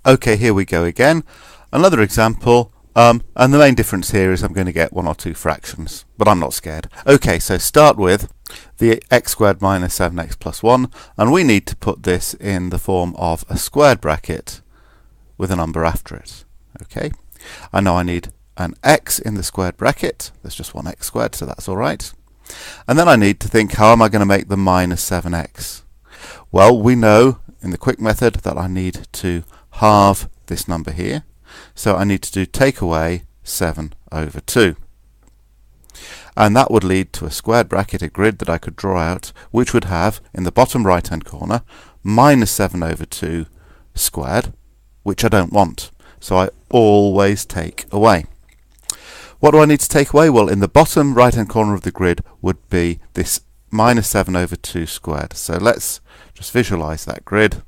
Okay, here we go again. Another example, and the main difference here is I'm going to get one or two fractions, but I'm not scared. Okay, so start with the x squared minus 7x plus 1, and we need to put this in the form of a squared bracket with a number after it. Okay, I know I need an x in the squared bracket. There's just one x squared, so that's all right. And then I need to think, how am I going to make the minus 7x? Well, we know in the quick method that I need to halve this number here. So I need to do take away 7 over 2. And that would lead to a squared bracket, a grid that I could draw out, which would have, in the bottom right hand corner, minus 7 over 2 squared, which I don't want. So I always take away. What do I need to take away? Well, in the bottom right hand corner of the grid would be this minus 7 over 2 squared. So let's just visualize that grid.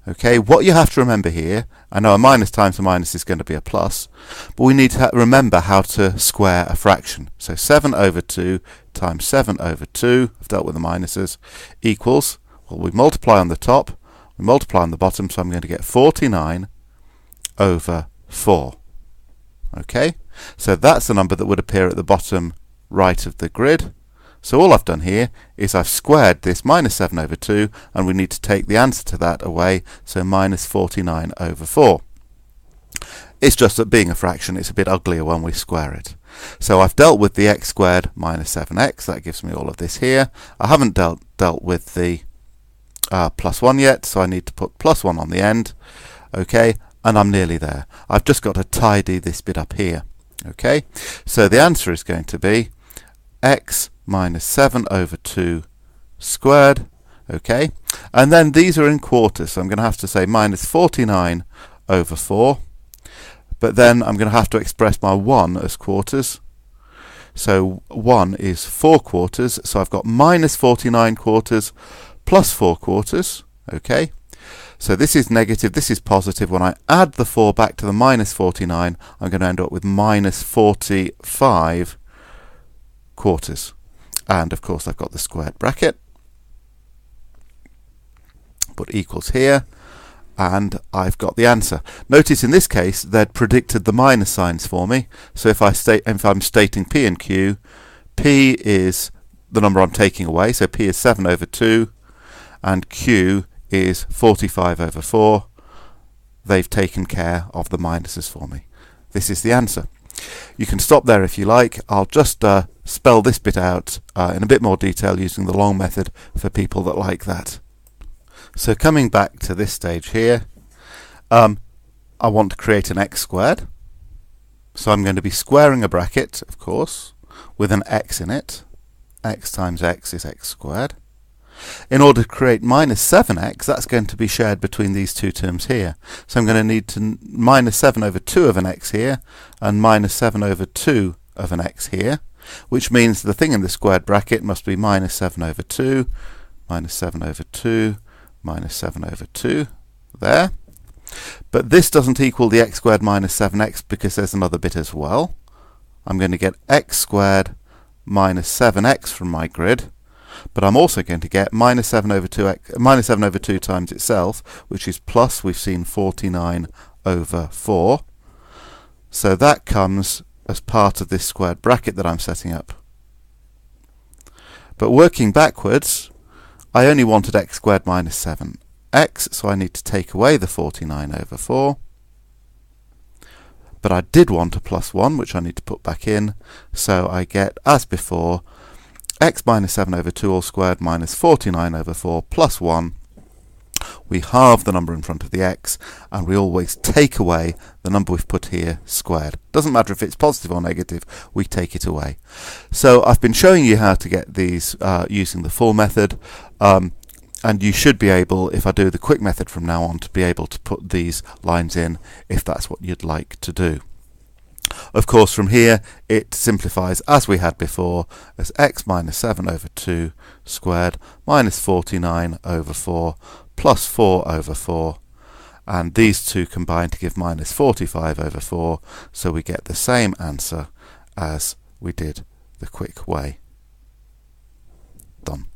Okay, what you have to remember here, I know a minus times a minus is going to be a plus, but we need to remember how to square a fraction. So 7 over 2 times 7 over 2, I've dealt with the minuses, equals, well, we multiply on the top, we multiply on the bottom, so I'm going to get 49 over 4. Okay, so that's the number that would appear at the bottom right of the grid. So all I've done here is I've squared this minus 7 over 2, and we need to take the answer to that away, so minus 49 over 4. It's just that being a fraction, it's a bit uglier when we square it. So I've dealt with the x squared minus 7x, that gives me all of this here. I haven't dealt with the plus 1 yet, so I need to put plus 1 on the end. Okay, and I'm nearly there. I've just got to tidy this bit up here. Okay, so the answer is going to be x minus 7 over 2 squared. Okay, and then these are in quarters, so I'm going to have to say minus 49 over 4, but then I'm going to have to express my 1 as quarters. So 1 is 4 quarters, so I've got minus 49 quarters plus 4 quarters. Okay, so this is negative, this is positive. When I add the 4 back to the minus 49, I'm going to end up with minus 45 quarters. And of course I've got the squared bracket, put equals here, and I've got the answer. Notice in this case they'd predicted the minus signs for me, so if I'm stating P and Q, P is the number I'm taking away, so P is 7 over 2, and Q is 45 over 4. They've taken care of the minuses for me. This is the answer. You can stop there if you like. I'll just spell this bit out in a bit more detail using the long method for people that like that. So coming back to this stage here, I want to create an x squared. So I'm going to be squaring a bracket, of course, with an x in it. X times x is x squared. In order to create minus 7x, that's going to be shared between these two terms here. So I'm going to need to minus 7 over 2 of an x here, and minus 7 over 2 of an x here, which means the thing in the squared bracket must be minus 7 over 2, minus 7 over 2, minus 7 over 2, there. But this doesn't equal the x squared minus 7x because there's another bit as well. I'm going to get x squared minus 7x from my grid. But I'm also going to get minus 7 over 2 times itself, which is plus, we've seen 49 over 4. So that comes as part of this squared bracket that I'm setting up. But working backwards, I only wanted x squared minus 7x, so I need to take away the 49 over 4. But I did want a plus 1, which I need to put back in, so I get, as before, x minus 7 over 2 all squared minus 49 over 4 plus 1. We halve the number in front of the x, and we always take away the number we've put here squared. Doesn't matter if it's positive or negative, we take it away. So I've been showing you how to get these using the full method, and you should be able, if I do the quick method from now on, to be able to put these lines in if that's what you'd like to do. Of course, from here it simplifies as we had before as x minus 7 over 2 squared minus 49 over 4 plus 4 over 4, and these two combine to give minus 45 over 4, so we get the same answer as we did the quick way. Done.